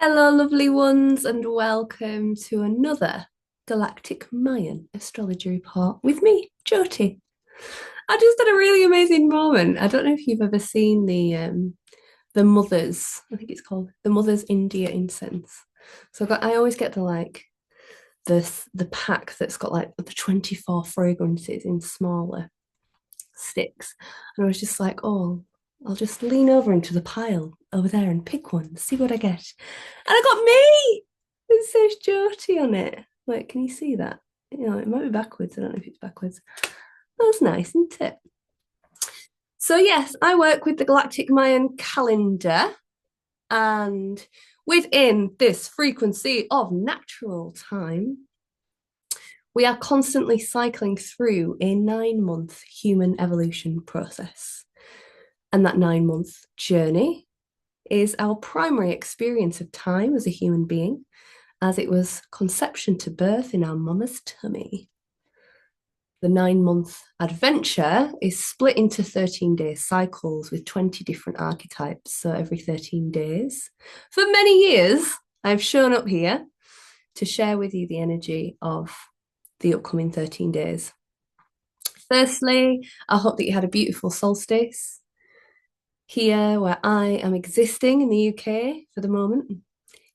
Hello, lovely ones, and welcome to another Galactic Mayan astrology report with me, Jyoti. I just had a really amazing moment. I don't know if you've ever seen the Mothers. I think it's called the Mothers India incense. I always get the pack that's got like the 24 fragrances in smaller sticks, and I was just like, oh, I'll just lean over into the pile over there and pick one, see what I get. And I got me. It says Jyoti on it. Wait, can you see that? It might be backwards. I don't know if it's backwards. That's nice, isn't it? So, yes, I work with the Galactic Mayan calendar, and within this frequency of natural time, we are constantly cycling through a 9 month human evolution process. And that 9 month journey is our primary experience of time as a human being, as it was conception to birth in our mama's tummy. The 9 month adventure is split into 13-day cycles with 20 different archetypes. So every 13 days. For many years, I've shown up here to share with you the energy of the upcoming 13 days. Firstly, I hope that you had a beautiful solstice here where I am existing in the UK for the moment,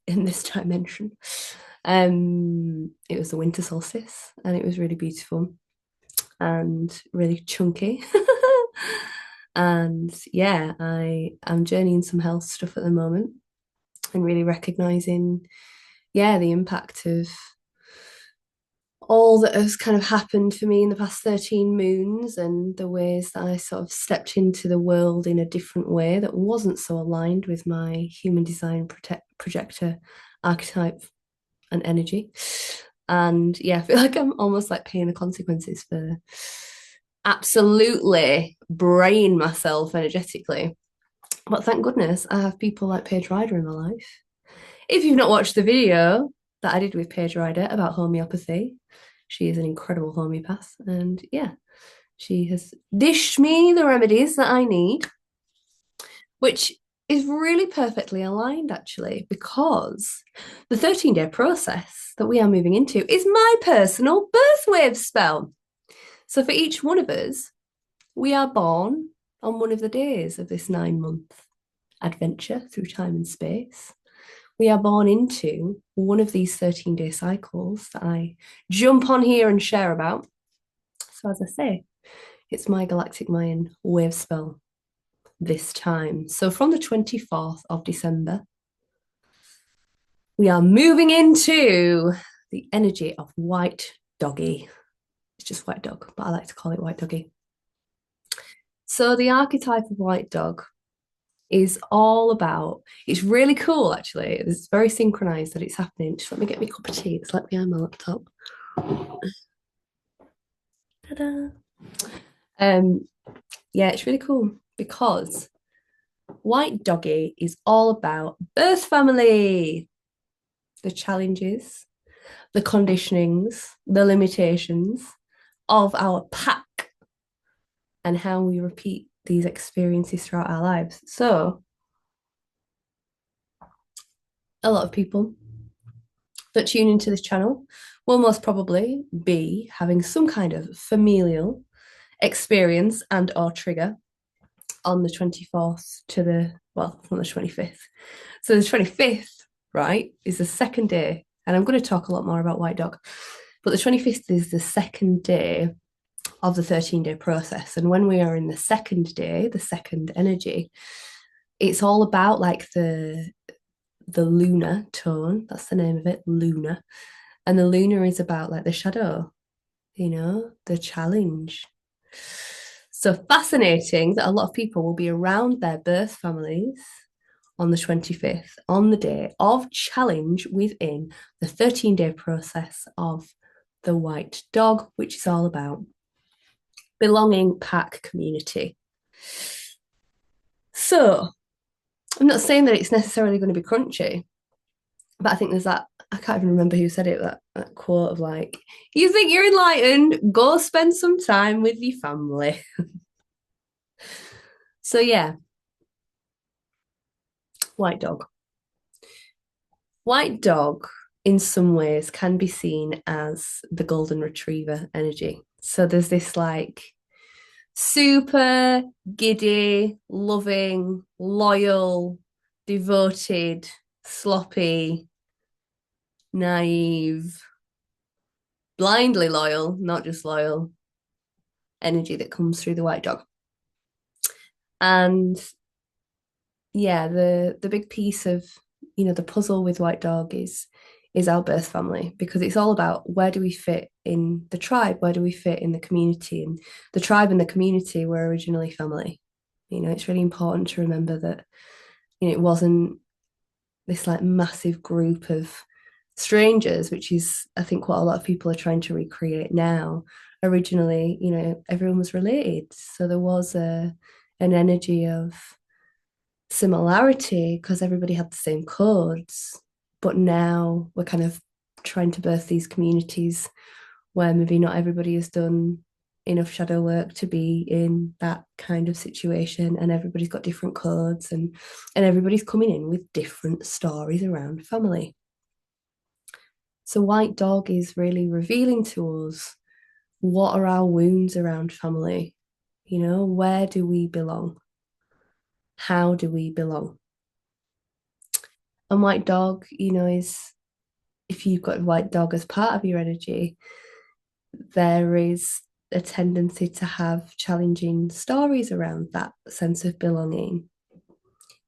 in this dimension. It was the winter solstice and it was really beautiful and really chunky. And yeah, I am journeying some health stuff at the moment and really recognizing, yeah, the impact of all that has kind of happened for me in the past 13 moons and the ways that I sort of stepped into the world in a different way that wasn't so aligned with my human design projector archetype and energy. And yeah, I feel like I'm almost like paying the consequences for absolutely braying myself energetically. But thank goodness I have people like Paige Ryder in my life. If you've not watched the video that I did with Paige Ryder about homeopathy, she is an incredible homeopath. And yeah, she has dished me the remedies that I need, which is really perfectly aligned actually, because the 13-day process that we are moving into is my personal birth wave spell. So for each one of us, we are born on one of the days of this 9 month adventure through time and space. We are born into one of these 13-day cycles that I jump on here and share about. So as I say, it's my Galactic Mayan wave spell this time. So from the 24th of December, we are moving into the energy of white doggy. It's just white dog, but I like to call it white doggy. So the archetype of white dog is all about, it's really cool actually. It's very synchronized that it's happening. Just let me get me a cup of tea. It's like behind my laptop. Ta-da. Um, yeah, it's really cool because white doggy is all about birth family, the challenges, the conditionings, the limitations of our pack, and how we repeat these experiences throughout our lives. So, a lot of people that tune into this channel will most probably be having some kind of familial experience and or trigger on the 24th to on the 25th. So the 25th, right, is the second day. And I'm going to talk a lot more about White Dog. But the 25th is the second day of the 13-day process. And when we are in the second day, the second energy, it's all about like the lunar tone. That's the name of it, lunar. And the lunar is about like the shadow, the challenge. So fascinating that a lot of people will be around their birth families on the 25th, on the day of challenge within the 13-day process of the white dog, which is all about belonging, pack, community. So I'm not saying that it's necessarily going to be crunchy, but I think there's that, I can't even remember who said it, that quote of like, you think you're enlightened, go spend some time with your family. So yeah, white dog. White dog, in some ways, can be seen as the golden retriever energy. So there's this like super giddy, loving, loyal, devoted, sloppy, naive, blindly loyal, not just loyal energy that comes through the white dog. And yeah, the big piece of the puzzle with white dog is our birth family, because it's all about where do we fit in the tribe, where do we fit in the community, and the tribe and the community were originally family. It's really important to remember that it wasn't this like massive group of strangers, which is I think what a lot of people are trying to recreate now. Originally, everyone was related, so there was an energy of similarity because everybody had the same codes. But now we're kind of trying to birth these communities where maybe not everybody has done enough shadow work to be in that kind of situation, and everybody's got different codes, and everybody's coming in with different stories around family. So white dog is really revealing to us what are our wounds around family. Where do we belong? How do we belong? And white dog, is if you've got a white dog as part of your energy, there is a tendency to have challenging stories around that sense of belonging.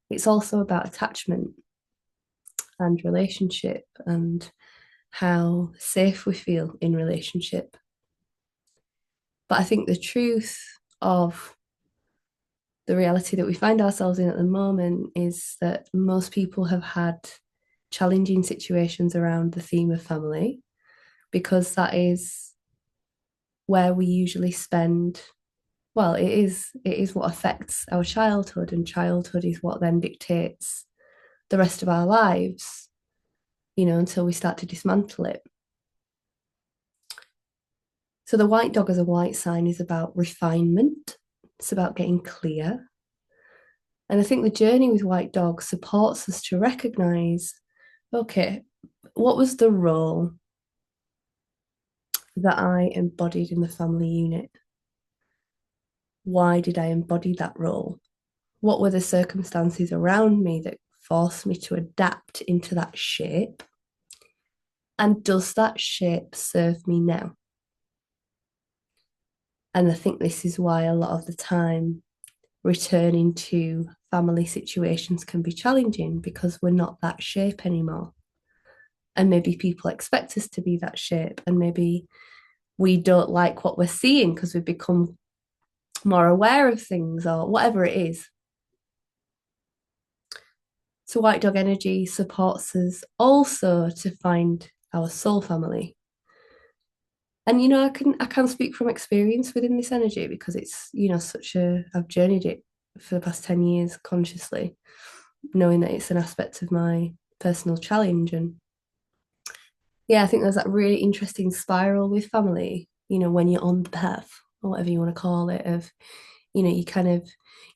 It's also about attachment and relationship and how safe we feel in relationship. But I think the truth of the reality that we find ourselves in at the moment is that most people have had challenging situations around the theme of family, because that is where we usually spend, well, it is what affects our childhood, and childhood is what then dictates the rest of our lives, until we start to dismantle it. So the white dog as a white sign is about refinement. It's about getting clear. And I think the journey with white dog supports us to recognize, okay, what was the role that I embodied in the family unit? Why did I embody that role? What were the circumstances around me that forced me to adapt into that shape? And does that shape serve me now? And I think this is why a lot of the time returning to family situations can be challenging, because we're not that shape anymore. And maybe people expect us to be that shape, and maybe we don't like what we're seeing because we've become more aware of things or whatever it is. So white dog energy supports us also to find our soul family. And I can speak from experience within this energy, because it's I've journeyed it for the past 10 years consciously, knowing that it's an aspect of my personal challenge. And yeah, I think there's that really interesting spiral with family, when you're on the path, or whatever you want to call it, of you kind of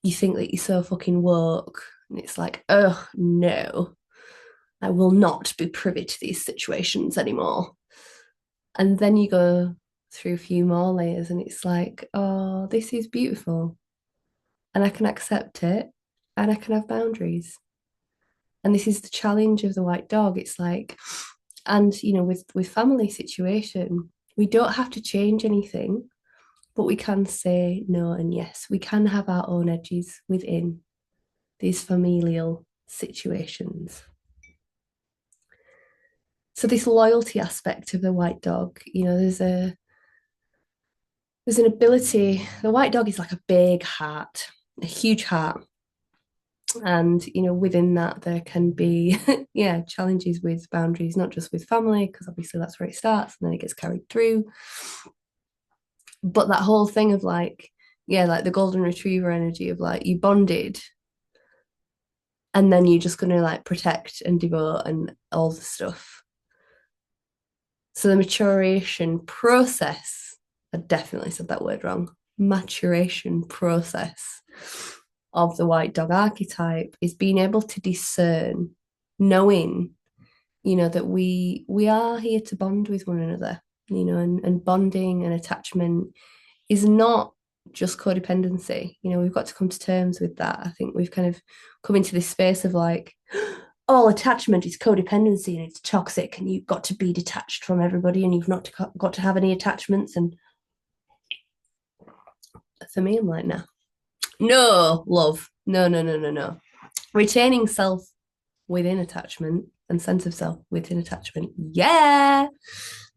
you think that you're so fucking woke, and it's like, oh no, I will not be privy to these situations anymore. And then you go through a few more layers, and it's like, oh, this is beautiful, and I can accept it, and I can have boundaries. And this is the challenge of the white dog. It's like, and with family situation, we don't have to change anything, but we can say no and yes. We can have our own edges within these familial situations. So this loyalty aspect of the white dog, there's an ability. The white dog is like a big heart, a huge heart. And within that there can be yeah, challenges with boundaries, not just with family, because obviously that's where it starts and then it gets carried through. But that whole thing of like, yeah, like the golden retriever energy of like you bonded, and then you're just going to like protect and devote and all the stuff. So the maturation process, I definitely said that word wrong, maturation process of the white dog archetype is being able to discern, knowing that we are here to bond with one another, and bonding and attachment is not just codependency. We've got to come to terms with that. I think we've kind of come into this space of like, all attachment is codependency and it's toxic, and you've got to be detached from everybody and you've not got to have any attachments. And for me, I'm like, no, love, no, no, no, no, no. Retaining self within attachment and sense of self within attachment, yeah.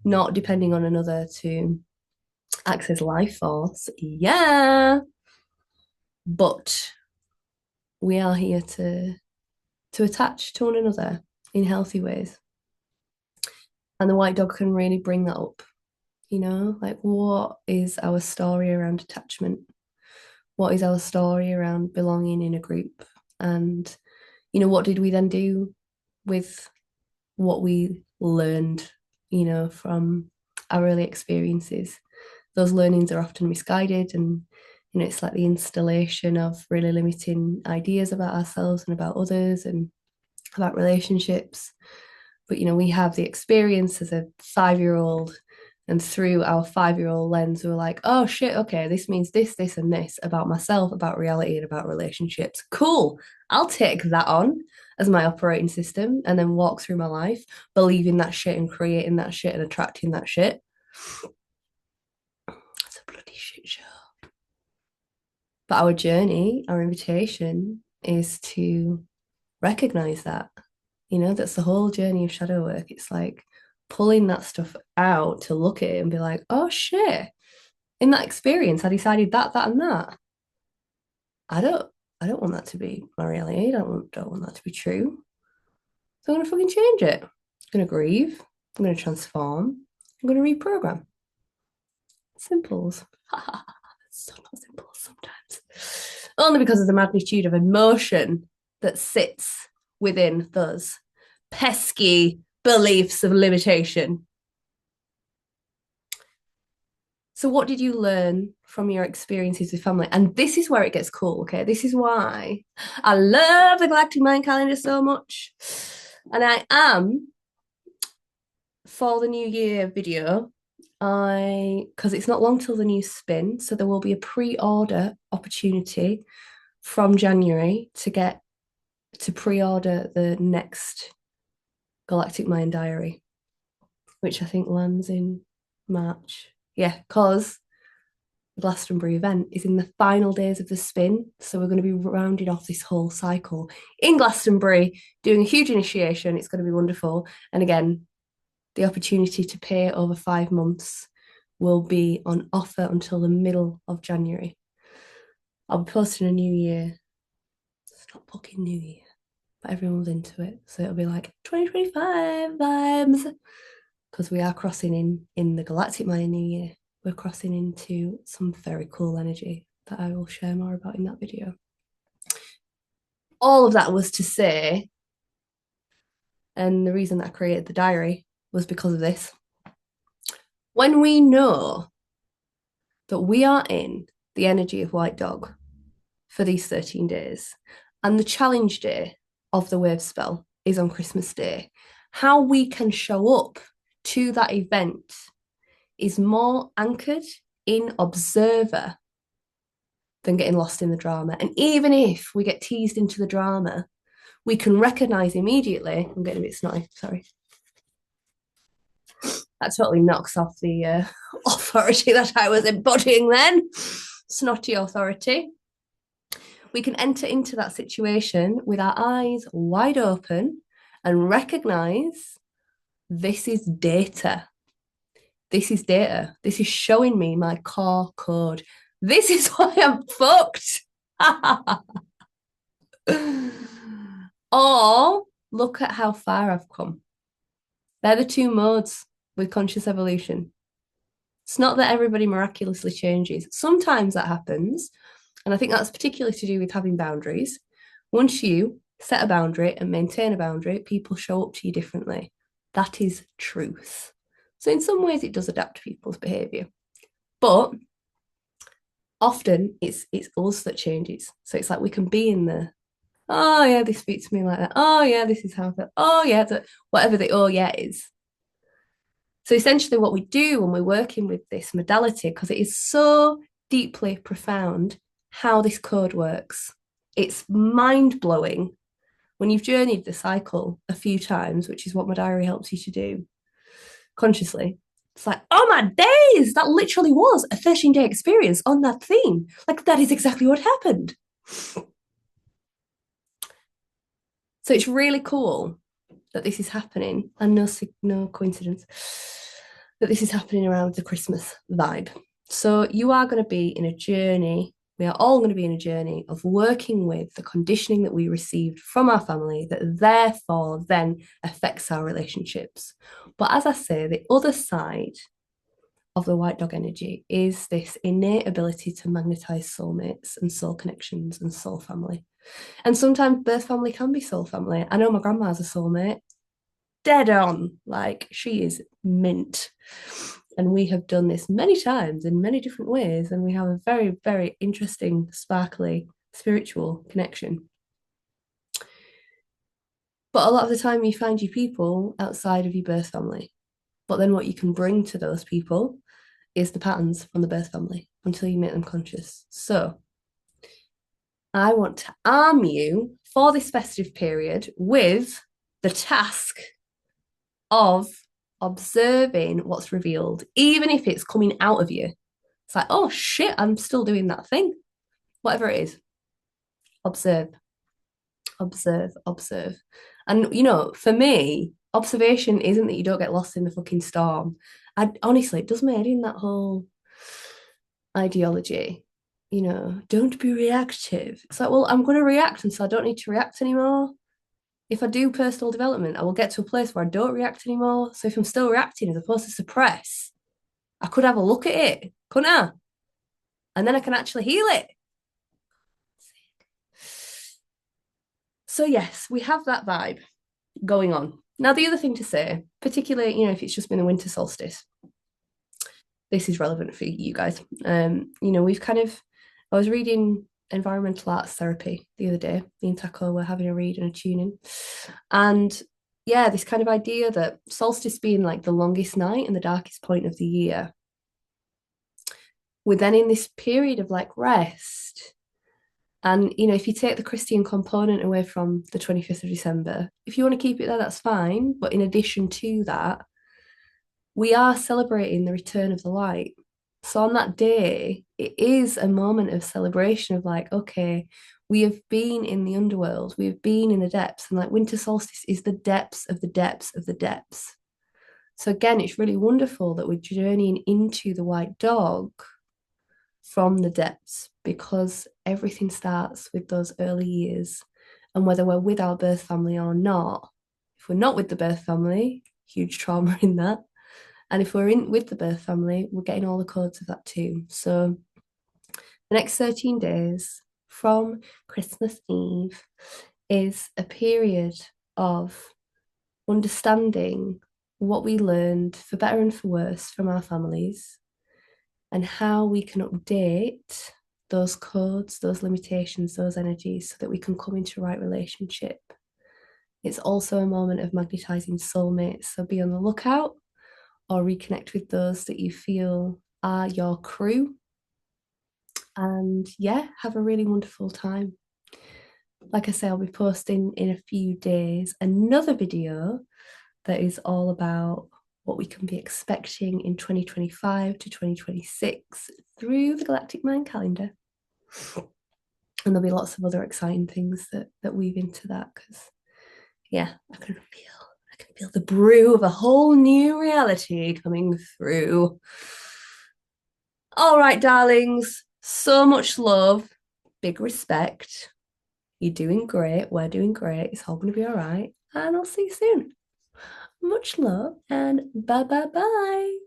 Not depending on another to access life force, yeah. But we are here to attach to one another in healthy ways. And the white dog can really bring that up, like what is our story around attachment? What is our story around belonging in a group? And, what did we then do with what we learned, from our early experiences? Those learnings are often misguided, and it's like the installation of really limiting ideas about ourselves and about others and about relationships. But we have the experience as a 5-year-old, and through our 5-year-old lens, we're like, oh shit, okay, this means this and this about myself, about reality, and about relationships. Cool. I'll take that on as my operating system and then walk through my life believing that shit and creating that shit and attracting that shit. It's a bloody shit show. But our journey, our invitation is to recognize that. That's the whole journey of shadow work. It's like pulling that stuff out to look at it and be like, oh shit, in that experience, I decided that, and that. I don't, I don't want that to be my reality. I don't want that to be true. So I'm gonna fucking change it. I'm gonna grieve. I'm gonna transform. I'm gonna reprogram. Simples. So not simple sometimes. Only because of the magnitude of emotion that sits within those pesky beliefs of limitation. So, what did you learn from your experiences with family? And this is where it gets cool, okay? This is why I love the Galactic Mayan calendar so much. And I am, for the New Year video, because it's not long till the new spin, so there will be a pre-order opportunity from January to get to pre-order the next Galactic Mayan diary, which I think lands in March. Yeah, because the Glastonbury event is in the final days of the spin. So we're going to be rounding off this whole cycle in Glastonbury, doing a huge initiation. It's going to be wonderful. And again, the opportunity to pay over 5 months will be on offer until the middle of January. I'll be posting a new year. It's not fucking new year, but everyone's into it. So it'll be like 2025 vibes. Because we are crossing in the Galactic Mayan New Year. We're crossing into some very cool energy that I will share more about in that video. All of that was to say, and the reason that I created the diary was because of this. When we know that we are in the energy of White Dog for these 13 days, and the challenge day of the Wavespell is on Christmas Day, how we can show up to that event is more anchored in observer than getting lost in the drama. And even if we get teased into the drama, we can recognize immediately. I'm getting a bit snotty, sorry. That totally knocks off the authority that I was embodying then. Snotty authority. We can enter into that situation with our eyes wide open and recognize this is data. This is data. This is showing me my core code. This is why I'm fucked. Or look at how far I've come. They're the two modes with conscious evolution. It's not that everybody miraculously changes. Sometimes that happens. And I think that's particularly to do with having boundaries. Once you set a boundary and maintain a boundary, people show up to you differently. That is truth. So in some ways, it does adapt to people's behavior. But often it's us that changes. So it's like we can be in the Oh yeah, they speak to me like that. Oh yeah, this is how I feel. Oh yeah, whatever the oh yeah is. So essentially, what we do when we're working with this modality, because it is so deeply profound how this code works, it's mind blowing when you've journeyed the cycle a few times, which is what my diary helps you to do consciously. It's like, oh my days, that literally was a 13-day experience on that theme. Like, that is exactly what happened. So it's really cool that this is happening, and no coincidence that this is happening around the Christmas vibe. So you are going to be in a journey. We are all going to be in a journey of working with the conditioning that we received from our family that therefore then affects our relationships. But as I say, the other side of the white dog energy is this innate ability to magnetize soulmates and soul connections and soul family. And sometimes birth family can be soul family. I know my grandma has a soulmate, dead on. Like, she is mint. And we have done this many times in many different ways. And we have a very, very interesting, sparkly, spiritual connection. But a lot of the time, you find your people outside of your birth family. But then what you can bring to those people is the patterns from the birth family until you make them conscious. So I want to arm you for this festive period with the task of observing what's revealed, even if it's coming out of you. It's like, oh shit, I'm still doing that thing. Whatever it is, observe, observe, observe. And, for me, observation isn't that you don't get lost in the fucking storm. Honestly, it does my head in, that whole ideology. Don't be reactive. It's like, well, I'm going to react, and so I don't need to react anymore. If I do personal development, I will get to a place where I don't react anymore. So if I'm still reacting as opposed to suppress, I could have a look at it, couldn't I? And then I can actually heal it. So yes, we have that vibe going on. Now, the other thing to say, particularly, if it's just been the winter solstice, this is relevant for you guys. We've I was reading environmental arts therapy the other day. Me and Taco were having a read and a tuning. And yeah, this kind of idea that solstice being like the longest night and the darkest point of the year, we're then in this period of like rest. And, if you take the Christian component away from the 25th of December, if you want to keep it there, that's fine. But in addition to that, we are celebrating the return of the light. So on that day, it is a moment of celebration of like, okay, we have been in the underworld, we have been in the depths, and like winter solstice is the depths of the depths of the depths. So again, it's really wonderful that we're journeying into the white dog from the depths, because everything starts with those early years. And whether we're with our birth family or not, if we're not with the birth family, huge trauma in that. And if we're in with the birth family, we're getting all the codes of that too. So the next 13 days from Christmas Eve is a period of understanding what we learned, for better and for worse, from our families, and how we can update those codes, those limitations, those energies, so that we can come into right relationship. It's also a moment of magnetizing soulmates. So be on the lookout, or reconnect with those that you feel are your crew. And yeah, have a really wonderful time. Like I say, I'll be posting in a few days another video that is all about what we can be expecting in 2025 to 2026 through the Galactic Mayan calendar. And there'll be lots of other exciting things that weave into that, because yeah, I can feel the brew of a whole new reality coming through. All right, darlings, so much love, big respect. You're doing great. We're doing great. It's all going to be all right. And I'll see you soon. Much love, and bye bye bye.